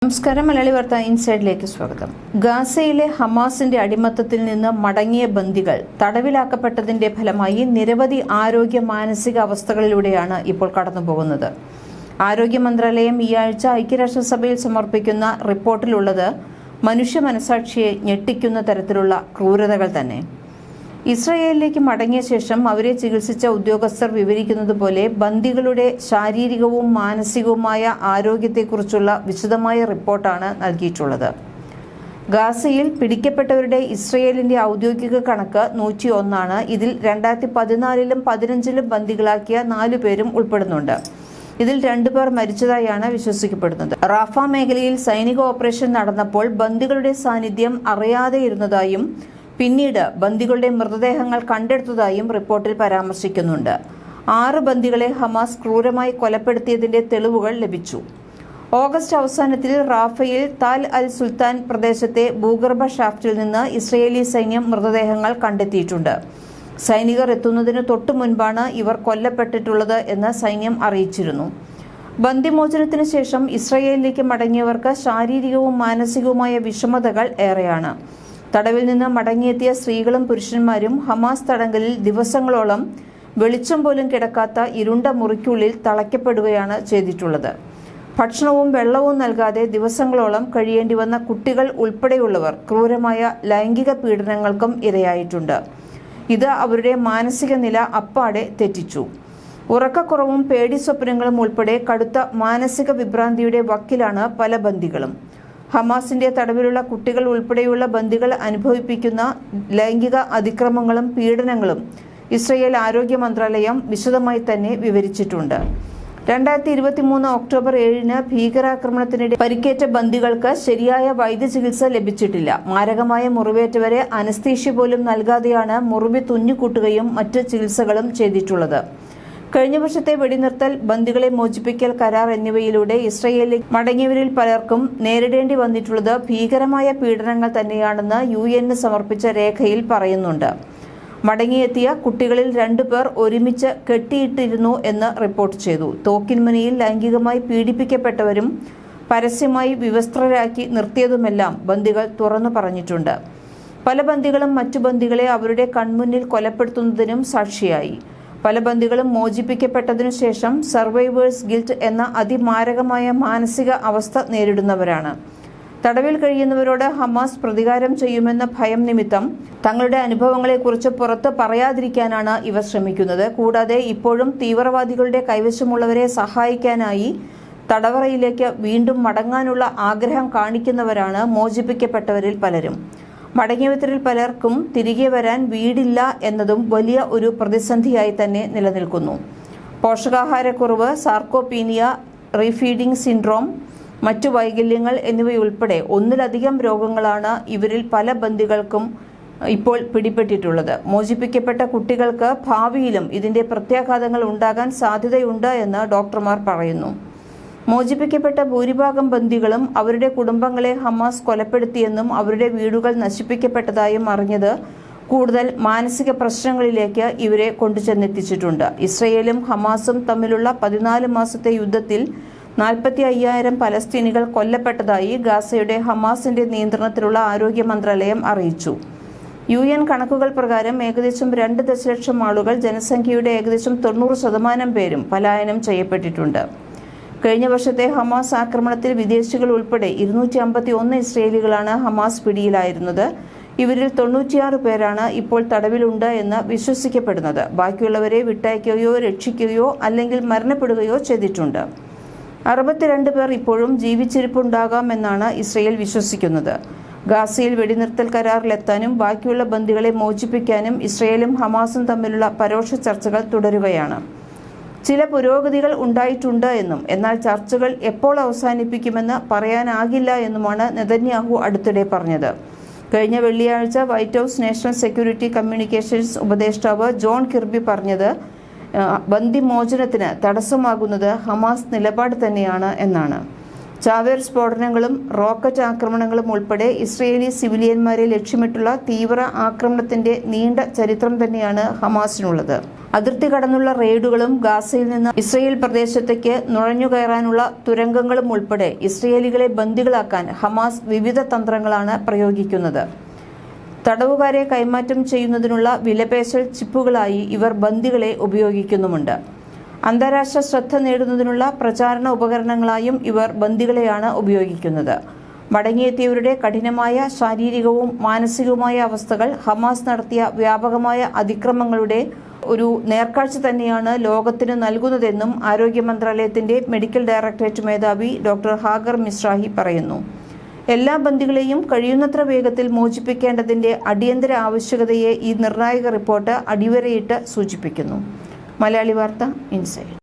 നമസ്കാരം. മലയാളി വാർത്ത ഇൻസൈഡിലേക്ക് സ്വാഗതം. ഗാസയിലെ ഹമാസിന്റെ അടിമത്തത്തിൽ നിന്ന് മടങ്ങിയ ബന്ദികൾ തടവിലാക്കപ്പെട്ടതിന്റെ ഫലമായി നിരവധി ആരോഗ്യ മാനസിക അവസ്ഥകളിലൂടെയാണ് ഇപ്പോൾ കടന്നുപോകുന്നത്. ആരോഗ്യ മന്ത്രാലയം ഈ ആഴ്ച ഐക്യരാഷ്ട്രസഭയിൽ സമർപ്പിക്കുന്ന റിപ്പോർട്ടിലുള്ളത് മനുഷ്യ മനസാക്ഷിയെ ഞെട്ടിക്കുന്ന തരത്തിലുള്ള ക്രൂരതകൾ തന്നെ. ഇസ്രായേലിലേക്ക് മടങ്ങിയ ശേഷം അവരെ ചികിത്സിച്ച ഉദ്യോഗസ്ഥർ വിവരിക്കുന്നതുപോലെ ബന്ദികളുടെ ശാരീരികവും മാനസികവുമായ ആരോഗ്യത്തെക്കുറിച്ചുള്ള വിശദമായ റിപ്പോർട്ടാണ് നൽകിയിട്ടുള്ളത്. ഗാസയിൽ പിടിക്കപ്പെട്ടവരുടെ ഇസ്രായേലിന്റെ ഔദ്യോഗിക കണക്ക് 101 ആണ്. ഇതിൽ 2014-ലും 2015-ലും ബന്ദികളാക്കിയ 4 പേരും ഉൾപ്പെടുന്നുണ്ട്. ഇതിൽ 2 പേർ മരിച്ചതായാണ് വിശ്വസിക്കപ്പെടുന്നത്. റാഫ മേഖലയിൽ സൈനിക ഓപ്പറേഷൻ നടന്നപ്പോൾ ബന്ദികളുടെ സാന്നിധ്യം അറിയാതെയിരുന്നതായും പിന്നീട് ബന്ദികളുടെ മൃതദേഹങ്ങൾ കണ്ടെടുത്തതായും റിപ്പോർട്ടിൽ പരാമർശിക്കുന്നുണ്ട്. 6 ബന്ദികളെ ഹമാസ് ക്രൂരമായി കൊലപ്പെടുത്തിയതിന്റെ തെളിവുകൾ ലഭിച്ചു. ഓഗസ്റ്റ് അവസാനത്തിൽ റാഫയിൽ താൽ അൽ സുൽത്താൻ പ്രദേശത്തെ ഭൂഗർഭ ഷാഫ്റ്റിൽ നിന്ന് ഇസ്രയേലി സൈന്യം മൃതദേഹങ്ങൾ കണ്ടെത്തിയിട്ടുണ്ട്. സൈനികർ എത്തുന്നതിന് തൊട്ടു മുൻപാണ് ഇവർ കൊല്ലപ്പെട്ടിട്ടുള്ളത് എന്ന് സൈന്യം അറിയിച്ചിരുന്നു. ബന്ദിമോചനത്തിന് ശേഷം ഇസ്രയേലിലേക്ക് മടങ്ങിയവർക്ക് ശാരീരികവും മാനസികവുമായ വിഷമതകൾ ഏറെയാണ്. തടവിൽ നിന്ന് മടങ്ങിയെത്തിയ സ്ത്രീകളും പുരുഷന്മാരും ഹമാസ് തടങ്കലിൽ ദിവസങ്ങളോളം വെളിച്ചം പോലും കിടക്കാത്ത ഇരുണ്ട മുറിക്കുള്ളിൽ തളയ്ക്കപ്പെടുകയാണ് ചെയ്തിട്ടുള്ളത്. ഭക്ഷണവും വെള്ളവും നൽകാതെ ദിവസങ്ങളോളം കഴിയേണ്ടി വന്ന കുട്ടികൾ ഉൾപ്പെടെയുള്ളവർ ക്രൂരമായ ലൈംഗിക പീഡനങ്ങൾക്കും ഇരയായിട്ടുണ്ട്. ഇത് അവരുടെ മാനസിക നില അപ്പാടെ തെറ്റിച്ചു. ഉറക്കക്കുറവും പേടിസ്വപ്നങ്ങളും ഉൾപ്പെടെ കടുത്ത മാനസിക വിഭ്രാന്തിയുടെ വക്കിലാണ് പല ബന്ദികളും. ഹമാസിന്റെ തടവിലുള്ള കുട്ടികൾ ഉൾപ്പെടെയുള്ള ബന്ദികൾ അനുഭവിപ്പിക്കുന്ന ലൈംഗിക അതിക്രമങ്ങളും പീഡനങ്ങളും ഇസ്രയേൽ ആരോഗ്യ മന്ത്രാലയം വിശദമായി തന്നെ വിവരിച്ചിട്ടുണ്ട്. 2023 ഒക്ടോബർ 7-ന് ഭീകരാക്രമണത്തിനിടെ പരിക്കേറ്റ ബന്ദികൾക്ക് ശരിയായ വൈദ്യചികിത്സ ലഭിച്ചിട്ടില്ല. മാരകമായ മുറിവേറ്റവരെ അനസ്തീഷ്യ പോലും നൽകാതെയാണ് മുറിവ് തുന്നിക്കൂട്ടുകയും മറ്റ് ചികിത്സകളും ചെയ്തിട്ടുള്ളത്. കഴിഞ്ഞ വർഷത്തെ വെടിനിർത്തൽ, ബന്ദികളെ മോചിപ്പിക്കൽ കരാർ എന്നിവയിലൂടെ ഇസ്രയേലിൽ മടങ്ങിയവരിൽ പലർക്കും നേരിടേണ്ടി വന്നിട്ടുള്ളത് ഭീകരമായ പീഡനങ്ങൾ തന്നെയാണെന്ന് UN സമർപ്പിച്ച രേഖയിൽ പറയുന്നുണ്ട്. മടങ്ങിയെത്തിയ കുട്ടികളിൽ 2 പേർ ഒരുമിച്ച് കെട്ടിയിട്ടിരുന്നു എന്ന് റിപ്പോർട്ട് ചെയ്തു. തോക്കിൻമുനയിൽ ലൈംഗികമായി പീഡിപ്പിക്കപ്പെട്ടവരും പരസ്യമായി വിവസ്ത്രരാക്കി നിർത്തിയതുമെല്ലാം ബന്ദികൾ തുറന്നു പറഞ്ഞിട്ടുണ്ട്. പല ബന്ദികളും മറ്റു ബന്ദികളെ അവരുടെ കൺമുന്നിൽ കൊലപ്പെടുത്തുന്നതിനും സാക്ഷിയായി. പല ബന്ദികളും മോചിപ്പിക്കപ്പെട്ടതിനു ശേഷം സർവൈവേഴ്സ് ഗിൽറ്റ് എന്ന അതിമാരകമായ മാനസിക അവസ്ഥ നേരിടുന്നവരാണ്. തടവിൽ കഴിയുന്നവരോട് ഹമാസ് പ്രതികാരം ചെയ്യുമെന്ന ഭയം നിമിത്തം തങ്ങളുടെ അനുഭവങ്ങളെക്കുറിച്ച് പുറത്ത് പറയാതിരിക്കാനാണ് ഇവർ ശ്രമിക്കുന്നത്. കൂടാതെ ഇപ്പോഴും തീവ്രവാദികളുടെ കൈവശമുള്ളവരെ സഹായിക്കാനായി തടവറയിലേക്ക് വീണ്ടും മടങ്ങാനുള്ള ആഗ്രഹം കാണിക്കുന്നവരാണ് മോചിപ്പിക്കപ്പെട്ടവരിൽ പലരും. മടങ്ങിയവരിൽ പലർക്കും തിരികെ വരാൻ വീടില്ല എന്നതും വലിയ ഒരു പ്രതിസന്ധിയായി തന്നെ നിലനിൽക്കുന്നു. പോഷകാഹാരക്കുറവ്, സാർക്കോപീനിയ, റീഫീഡിംഗ് സിൻഡ്രോം, മറ്റു വൈകല്യങ്ങൾ എന്നിവയുൾപ്പെടെ ഒന്നിലധികം രോഗങ്ങളാണ് ഇവരിൽ പല ബന്ദികൾക്കും ഇപ്പോൾ പിടിപെട്ടിട്ടുള്ളത്. മോചിപ്പിക്കപ്പെട്ട കുട്ടികൾക്ക് ഭാവിയിലും ഇതിന്റെ പ്രത്യാഘാതങ്ങൾ ഉണ്ടാകാൻ സാധ്യതയുണ്ട് എന്ന് ഡോക്ടർമാർ പറയുന്നു. മോചിപ്പിക്കപ്പെട്ട ഭൂരിഭാഗം ബന്ദികളും അവരുടെ കുടുംബങ്ങളെ ഹമാസ് കൊലപ്പെടുത്തിയെന്നും അവരുടെ വീടുകൾ നശിപ്പിക്കപ്പെട്ടതായും അറിഞ്ഞത് കൂടുതൽ മാനസിക പ്രശ്നങ്ങളിലേക്ക് ഇവരെ കൊണ്ടുചെന്നെത്തിച്ചിട്ടുണ്ട്. ഇസ്രയേലും ഹമാസും തമ്മിലുള്ള 14 മാസത്തെ യുദ്ധത്തിൽ 45,000 പലസ്തീനികൾ കൊല്ലപ്പെട്ടതായി ഗാസയുടെ ഹമാസിന്റെ നിയന്ത്രണത്തിലുള്ള ആരോഗ്യ മന്ത്രാലയം അറിയിച്ചു. UN കണക്കുകൾ പ്രകാരം ഏകദേശം 2 ദശലക്ഷം ആളുകൾ, ജനസംഖ്യയുടെ ഏകദേശം 90% പേരും പലായനം ചെയ്യപ്പെട്ടിട്ടുണ്ട്. കഴിഞ്ഞ വർഷത്തെ ഹമാസ് ആക്രമണത്തിൽ വിദേശികൾ ഉൾപ്പെടെ 251 ഇസ്രയേലികളാണ് ഹമാസ് പിടിയിലായിരുന്നത്. ഇവരിൽ 96 പേരാണ് ഇപ്പോൾ തടവിലുണ്ട് എന്ന് വിശ്വസിക്കപ്പെടുന്നത്. ബാക്കിയുള്ളവരെ വിട്ടയക്കുകയോ രക്ഷിക്കുകയോ അല്ലെങ്കിൽ മരണപ്പെടുകയോ ചെയ്തിട്ടുണ്ട്. 62 പേർ ഇപ്പോഴും ജീവിച്ചിരിപ്പുണ്ടാകാമെന്നാണ് ഇസ്രയേൽ വിശ്വസിക്കുന്നത്. ഗാസയിൽ വെടിനിർത്തൽ കരാറിലെത്താനും ബാക്കിയുള്ള ബന്ദികളെ മോചിപ്പിക്കാനും ഇസ്രയേലും ഹമാസും തമ്മിലുള്ള പരോക്ഷ ചർച്ചകൾ തുടരുകയാണ്. ചില പുരോഗതികൾ ഉണ്ടായിട്ടുണ്ട് എന്നും എന്നാൽ ചർച്ചകൾ എപ്പോൾ അവസാനിപ്പിക്കുമെന്ന് പറയാനാകില്ല എന്നുമാണ് നെതന്യാഹു അടുത്തിടെ പറഞ്ഞത്. കഴിഞ്ഞ വെള്ളിയാഴ്ച white house national security communications ഉപദേഷ്ടാവ് ജോൺ കിർബി പറഞ്ഞത് ബന്ദിമോചനത്തിന് തടസ്സമാകുന്നത് ഹമാസ് നിലപാട് തന്നെയാണ് എന്നാണ്. ചാവേർ സ്ഫോടനങ്ങളും റോക്കറ്റ് ആക്രമണങ്ങളും ഉൾപ്പെടെ ഇസ്രയേലി സിവിലിയന്മാരെ ലക്ഷ്യമിട്ടുള്ള തീവ്ര ആക്രമണത്തിന്റെ നീണ്ട ചരിത്രം തന്നെയാണ് ഹമാസിനുള്ളത്. അതിർത്തി കടന്നുള്ള റെയ്ഡുകളും ഗാസയിൽ നിന്ന് ഇസ്രയേൽ പ്രദേശത്തേക്ക് നുഴഞ്ഞുകയറാനുള്ള തുരങ്കങ്ങളും ഉൾപ്പെടെ ഇസ്രയേലികളെ ബന്ദികളാക്കാൻ ഹമാസ് വിവിധ തന്ത്രങ്ങളാണ് പ്രയോഗിക്കുന്നത്. തടവുകാരെ കൈമാറ്റം ചെയ്യുന്നതിനുള്ള വിലപേശൽ ചിപ്പുകളായി ഇവർ ബന്ദികളെ ഉപയോഗിക്കുന്നുമുണ്ട്. അന്താരാഷ്ട്ര ശ്രദ്ധ നേടുന്നതിനുള്ള പ്രചാരണ ഉപകരണങ്ങളായും ഇവർ ബന്ദികളെയാണ് ഉപയോഗിക്കുന്നത്. മടങ്ങിയെത്തിയവരുടെ കഠിനമായ ശാരീരികവും മാനസികവുമായ അവസ്ഥകൾ ഹമാസ് നടത്തിയ വ്യാപകമായ അതിക്രമങ്ങളുടെ ഒരു നേർക്കാഴ്ച തന്നെയാണ് ലോകത്തിന് നൽകുന്നതെന്നും ആരോഗ്യ മന്ത്രാലയത്തിന്റെ മെഡിക്കൽ ഡയറക്ടറേറ്റ് മേധാവി ഡോക്ടർ ഹാഗർ മിസ്രാഹി പറയുന്നു. എല്ലാ ബന്ദികളെയും കഴിയുന്നത്ര വേഗത്തിൽ മോചിപ്പിക്കേണ്ടതിന്റെ അടിയന്തര ആവശ്യകതയെ ഈ നിർണായക റിപ്പോർട്ട് അടിവരയിട്ട് സൂചിപ്പിക്കുന്നു. മലയാളി വാർത്ത ഇൻസൈഡ്.